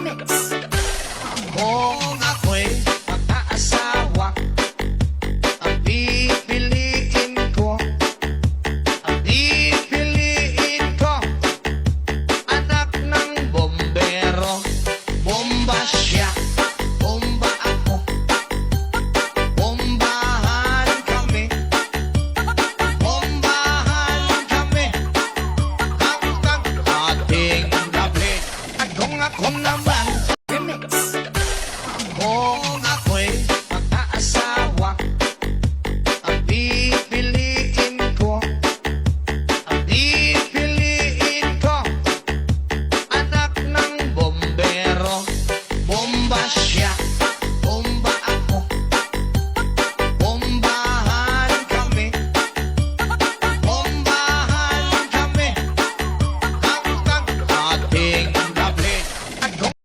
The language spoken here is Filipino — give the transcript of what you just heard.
mix. Kung ako'y mag-aasawa, ang pipiliin ko, anak ng bombero. Bomba siya, bomba ako, bombahan kami, hanggang ating gabi. At kung ako naman